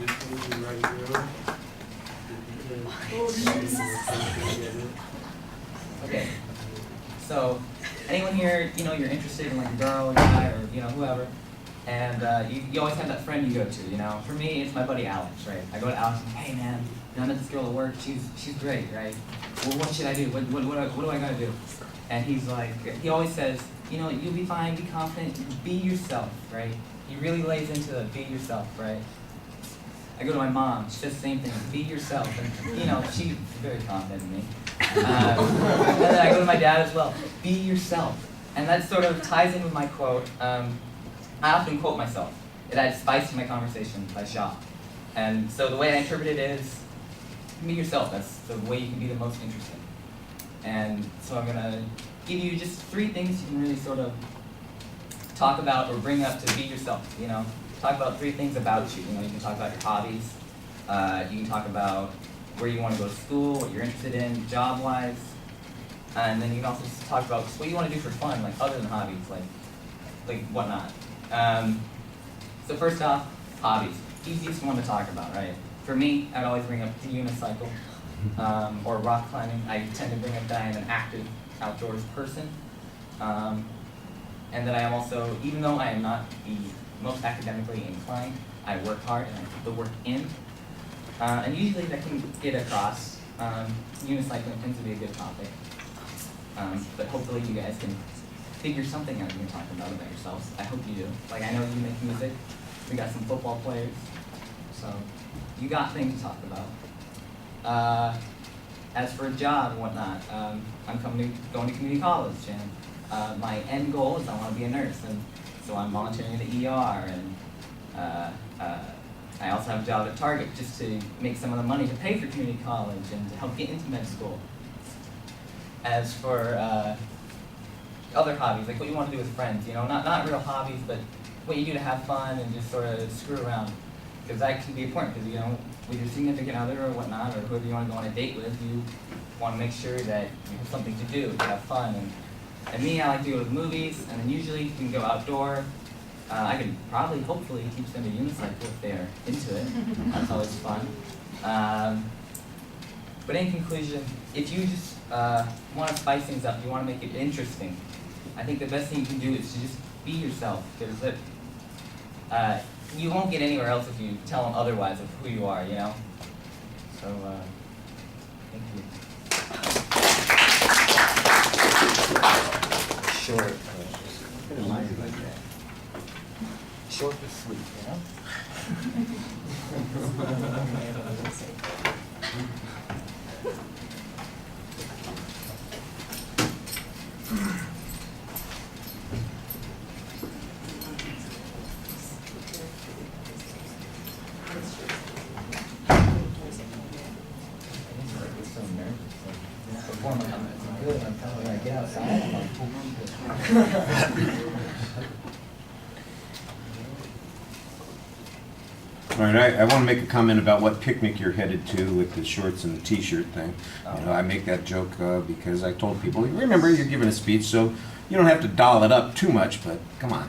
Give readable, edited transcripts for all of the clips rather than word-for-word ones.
This one is right here. Okay. So, anyone here, you're interested in like a girl, or guy, or whoever, and you always have that friend you go to. For me, it's my buddy Alex, right? I go to Alex and say, hey man, I met this girl at work. She's great, right? Well, what should I do? What do I gotta do? And he's like, he always says, you'll be fine, be confident, be yourself, right? He really lays into the be yourself, right? I go to my mom, she says the same thing, be yourself, and she's very confident in me. And then I go to my dad as well, be yourself. And that sort of ties in with my quote. I often quote myself. It adds spice to my conversation by Shaw. And so the way I interpret it is, be yourself, that's the way you can be the most interesting. And so I'm gonna give you just 3 things you can really sort of talk about or bring up to be yourself, Talk about 3 things about you. You can talk about your hobbies. You can talk about where you want to go to school, what you're interested in, job-wise. And then you can also just talk about what you want to do for fun, like other than hobbies, like whatnot. So first off, hobbies. Easiest one to talk about, right? For me, I'd always bring up the unicycle or rock climbing. I tend to bring up that I am an active outdoors person. And that I am also, even though I am not the most academically inclined, I work hard and I put the work in. And usually that can get across. Unicycling tends to be a good topic. But hopefully you guys can figure something out when you're talking about yourselves. I hope you do. Like, I know you make music. We got some football players. So you got things to talk about. As for a job and whatnot, I'm going to community college, and my end goal is I want to be a nurse, and so I'm volunteering in the ER, and I also have a job at Target just to make some of the money to pay for community college and to help get into med school. As for other hobbies, like what you want to do with friends, not real hobbies, but what you do to have fun and just sort of screw around. Because that can be important, because with your significant other or whatnot, or whoever you want to go on a date with, you want to make sure that you have something to do, to have fun. And me, I like to go to the movies, and then usually you can go outdoor. I can probably, hopefully, teach them to unicycle if they're into it. That's always fun. But in conclusion, if you just want to spice things up, you want to make it interesting, I think the best thing you can do is to just be yourself. Because you won't get anywhere else if you tell them otherwise of who you are, So, thank you. Short. Short but sweet, All right, I want to make a comment about what picnic you're headed to with the shorts and the t-shirt thing. I make that joke because I told people, remember, you're giving a speech, so you don't have to doll it up too much, but come on,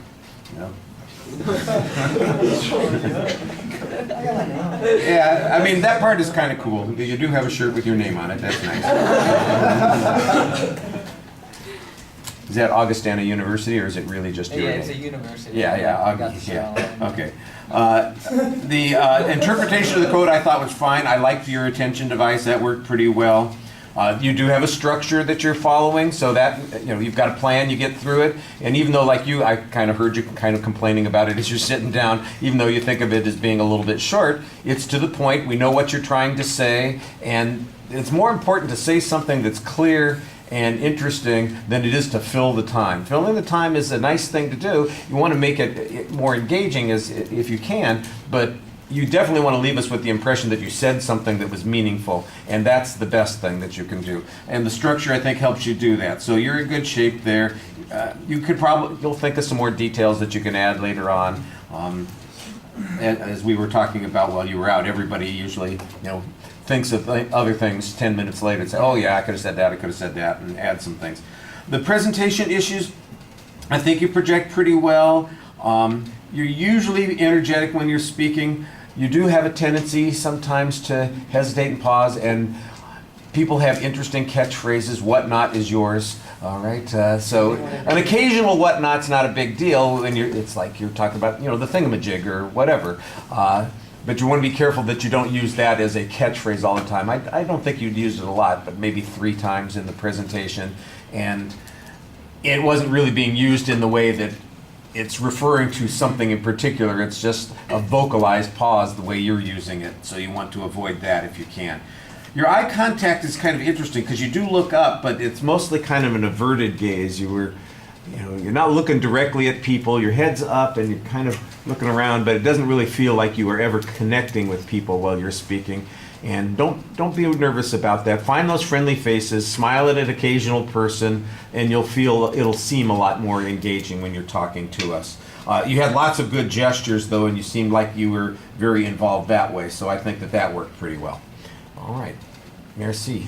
Yeah, I mean, that part is kind of cool. You do have a shirt with your name on it. That's nice. Is that Augustana University, or is it really just your name? Yeah, it's a university. Yeah, okay. The interpretation of the code I thought was fine. I liked your attention device. That worked pretty well. You do have a structure that you're following, so that, you've got a plan, you get through it. And even though, like you, I kind of heard you kind of complaining about it as you're sitting down, even though you think of it as being a little bit short, it's to the point. We know what you're trying to say, and it's more important to say something that's clear and interesting than it is to fill the time. Filling the time is a nice thing to do. You want to make it more engaging if you can, but you definitely want to leave us with the impression that you said something that was meaningful, and that's the best thing that you can do. And the structure, I think, helps you do that. So you're in good shape there. You'll think of some more details that you can add later on. As we were talking about while you were out, everybody usually, thinks of other things 10 minutes later and say, oh yeah, I could have said that, and add some things. The presentation issues, I think you project pretty well. You're usually energetic when you're speaking. You do have a tendency sometimes to hesitate and pause, and people have interesting catchphrases. Whatnot is yours. All right. So an occasional whatnot's not a big deal when it's like you're talking about, the thingamajig or whatever. But you want to be careful that you don't use that as a catchphrase all the time. I don't think you'd use it a lot, but maybe 3 times in the presentation. And it wasn't really being used in the way that it's referring to something in particular. It's just a vocalized pause the way you're using it. So you want to avoid that if you can. Your eye contact is kind of interesting because you do look up, but it's mostly kind of an averted gaze. You're not looking directly at people. Your head's up and you're kind of looking around, but it doesn't really feel like you are ever connecting with people while you're speaking. And don't be nervous about that. Find those friendly faces, smile at an occasional person, and you'll feel it'll seem a lot more engaging when you're talking to us. You had lots of good gestures, though, and you seemed like you were very involved that way, so I think that worked pretty well. All right. Merci.